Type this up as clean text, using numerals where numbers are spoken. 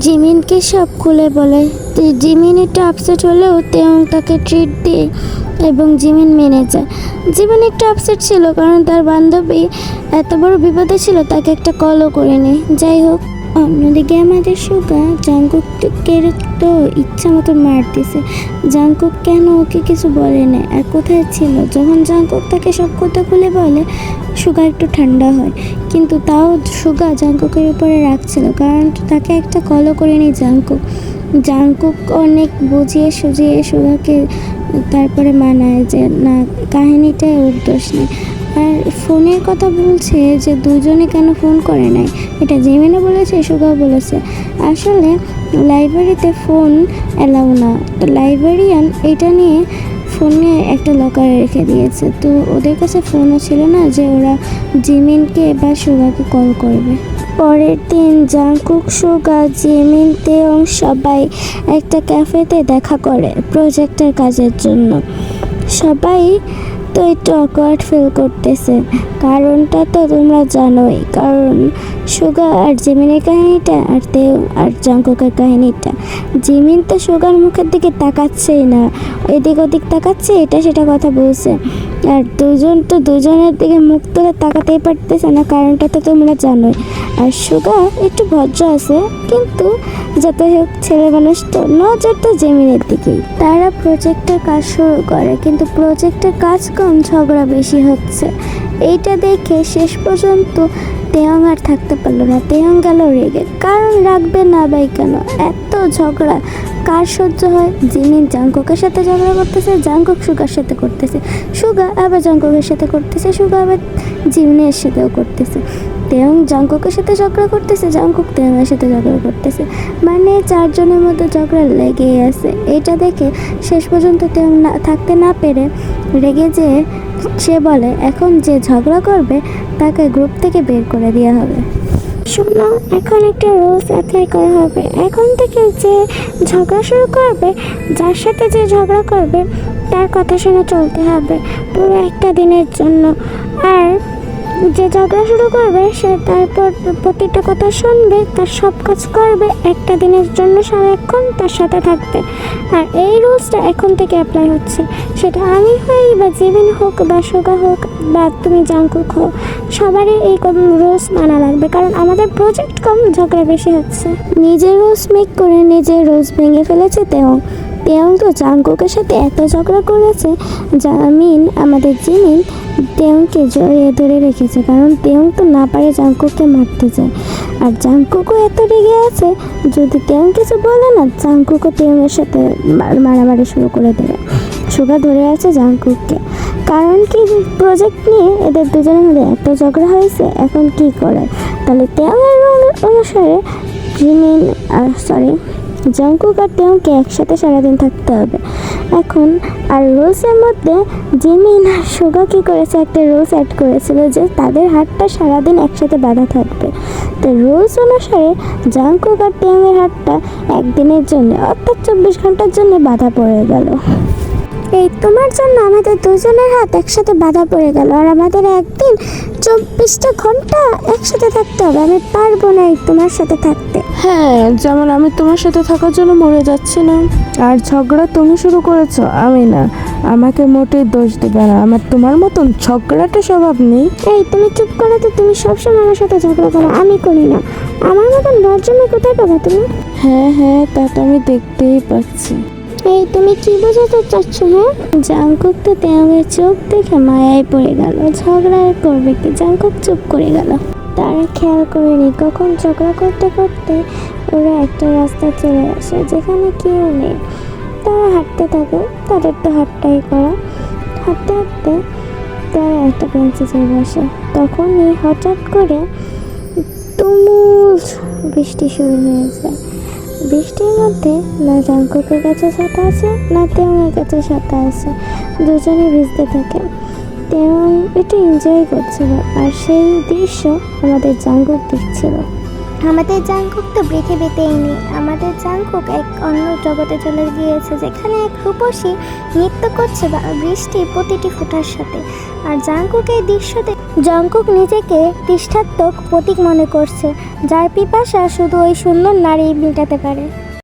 জিমিনকে সব খুলে বলে। জিমিন একটু আপসেট হলেও তেয়ং তাকে ট্রিট দিয়ে এবং জিমিন মেনে যায়। জিমিন একটু আপসেট ছিল কারণ তার বান্ধবী এত বড় বিপদে ছিল, তাকে একটা কলও করেনি। যাই হোক, অন্যদিকে আমাদের সুগা জাংকুককে তো ইচ্ছা মতো মার দিছে। জাংকুক কেন ওকে কিছু বলে না আর কোথায় ছিল? যখন জাংকুক তাকে সব কথা খুলে বলে, সুগা একটু ঠান্ডা হয়, কিন্তু তাও সুগা জাংকুকের উপরে রাখছিল কারণ তাকে একটা কলও করেনি জাংকুক। জাংকুক অনেক বুঝিয়ে সুঝিয়ে সুগাকে তারপরে মানায় যে না, কাহিনীটাই ওর দোষ নেই। আর ফোনের কথা বলছে যে দুজনে কেন ফোন করে নাই, এটা জিমিনও বলেছে, সুগাও বলেছে। আসলে লাইব্রেরিতে ফোন অ্যালাউ না, তো লাইব্রেরিয়ান এটা নিয়ে ফোনে একটা লকারে রেখে দিয়েছে, তো ওদের কাছে ফোনও ছিল না যে ওরা জিমিনকে বা সুগাকে কল করবে। পরের দিন জাংকুক, সুগা, জিমিন, তেয়ং সবাই একটা ক্যাফেতে দেখা করে প্রজেক্টের কাজের জন্য। সবাই তো একটু অকওয়ার্ড ফিল করতেছে, কারণটা তো তোমরা জানোই, কারণ সুগা আর জিমিনের কাহিনীটা আর তেও আর জাংকুকের কাহিনীটা। জিমিন তো সুগার মুখের দিকে তাকাচ্ছেই না, এদিক ওদিক তাকাচ্ছে, এটা সেটা কথা বলছে, আর দুজন তো দুজনের দিকে মুখ তুলে তাকাতেই পারতেছে না, কারণটা তো তোমরা জানোই। আর সুগা একটু ভদ্র আছে, কিন্তু যত হোক ছেলে মানুষ তো, নজর তো জিমিনের দিকেই। তারা প্রজেক্টের কাজ শুরু করে, কিন্তু প্রজেক্টের কাজ কম, ঝগড়া বেশি হচ্ছে। এইটা দেখে শেষ পর্যন্ত তেয়ং আর থাকতে পারলো না, তেয়ং গেল রেগে। কারণ রাখবে না ভাই, কেন এত ঝগড়া কার সহ্য হয়? জিমিন জাংকুকের সাথে ঝগড়া করতেছে, জাংকুক সুগার সাথে করতেছে, সুগা আবার জাংকুকের সাথে করতেছে, সুগা আবার জিমিনের সাথেও করতেছে। তেয়ং জাংকুকের সাথে ঝগড়া করতেছে, জাংকুক তেয়ংয়ের সাথে ঝগড়া করতেছে, মানে চারজনের মধ্যে ঝগড়া লেগেই আছে। এটা দেখে শেষ পর্যন্ত তেয়ং থাকতে না পেরে রেগে যেয়ে সে বলে এখন যে ঝগড়া করবে তাকে গ্রুপ থেকে বের করে দেওয়া হবে। শোনো, এখন একটা রুলস অ্যাপ্লাই করা হবে, এখন থেকে যে ঝগড়া শুরু করবে, যার সাথে যে ঝগড়া করবে তার কথা শুনে চলতে হবে পুরো একটা দিনের জন্য। আর যে ঝগড়া শুরু করবে সে তারপর প্রতিটা কথা শুনবে, তার সব কাজ করবে, একটা দিনের জন্য সারাক্ষণ তার সাথে থাকবে। আর এই রুলসটা এখন থেকে অ্যাপ্লাই হচ্ছে, সেটা আমি হই বা জিমিন হোক বা সুগা হোক বা তুমি জাংকুক হোক, সবারই এই রুলস মানা লাগবে, কারণ আমাদের প্রজেক্ট কম, ঝগড়া বেশি হচ্ছে। নিজের রুলস মেক করে নিজের রুলস ভেঙে ফেলেছে তেয়ং। তেয়ং তো জাংকুকের সাথে এত ঝগড়া করেছে, আমাদের জিমিন তেয়ংকে জড়িয়ে ধরে রেখেছে, কারণ তেয়ং তো না পারে জাংকুককে মারতে যায়। আর জাংকুকও এত রেগে আছে, যদি তেয়ং কিছু বলে না, জাংকুকও তেয়ংয়ের সাথে মারামারি শুরু করে দেবে। সুগা ধরে আছে জাংকুককে, কারণ কি প্রজেক্ট নিয়ে এদের দুজনের মধ্যে এত ঝগড়া হয়েছে, এখন কি করে? তাহলে তেয়ংয়ের অনুসারে জাংকুক আর তেয়ংকে একসাথে সারাদিন থাকতে হবে এখন। আর রুলসের মধ্যে জিমিন আর সুগা কী করেছে, একটা রুলস অ্যাড করেছিল যে তাদের হাতটা সারাদিন একসাথে বাঁধা থাকবে। তো রুলস অনুসারে জাংকুক আর তেয়ংয়ের হাতটা একদিনের জন্য, অর্থাৎ 24 ঘন্টার জন্য বাঁধা পড়ে গেল। এই তোমার জন্য আমাদের দুজনের হাত একসাথে বাঁধা পড়ে গেল, আর আমাদের একদিন 24টা ঘন্টা একসাথে থাকতে হবে। আমি পারবো না তোমার সাথে থাকতে। হ্যাঁ, যেমন আমি তোমার সাথে থাকার জন্য মরে যাচ্ছি না। আর ঝগড়া তুমি শুরু করেছো, আমি না। আমাকে মোটেই দোষ দেবে না, আমার তোমার মতন ঝগড়াটা স্বভাব নেই। এই তুমি চুপ করো তো, তুমি সবসময় আমার সাথে ঝগড়া করো, আমি করি না। আমার মতন ভদ্রমে কোথায় পাবো তুমি? হ্যাঁ, তা তো আমি দেখতেই পাচ্ছি। এই তুমি কি বোঝাতে চাচ্ছ? হ্যাঁ, জাংকুক তো তেয়ংয়ের চোখ দেখে মায়ায় পড়ে গেল, ঝগড়া করবে কি? জাংকুক চুপ করে গেল। তারা খেয়াল করেনি কখন ঝগড়া করতে করতে ওরা একটা রাস্তায় চলে আসে যেখানে কেউ নেই। তারা হাঁটতে থাকে, তাদের তো হাঁটটাই করা। হাঁটতে হাঁটতে তারা একটা বেঞ্চে চলে বসে। তখনই হঠাৎ করে তুমুল বৃষ্টি শুরু হয়ে যায়। বৃষ্টির মধ্যে না জাংকুকের কাছে ছাতা আছে, না তেয়ংয়ের কাছে ছাতা আছে, দুজনে ভিজতে থাকে। তেয়ং একটু এনজয় করছিল, আর সেই দৃশ্য আমাদের জাংকুক দেখছিল। আমাদের জাংকুক তো পৃথিবীতেই নেই। আমাদের জাংকুক এক অন্য জগতে চলে গিয়েছে, যেখানে এক রূপসী নৃত্য করছে বা বৃষ্টির প্রতিটি ফোঁটার সাথে। আর জাংকুক এই দৃশ্যতে জাংকুক নিজেকে তৃষ্ণাত্মক প্রতীক মনে করছে, যার পিপাসা শুধু ওই সুন্দর নারী মেটাতে পারে।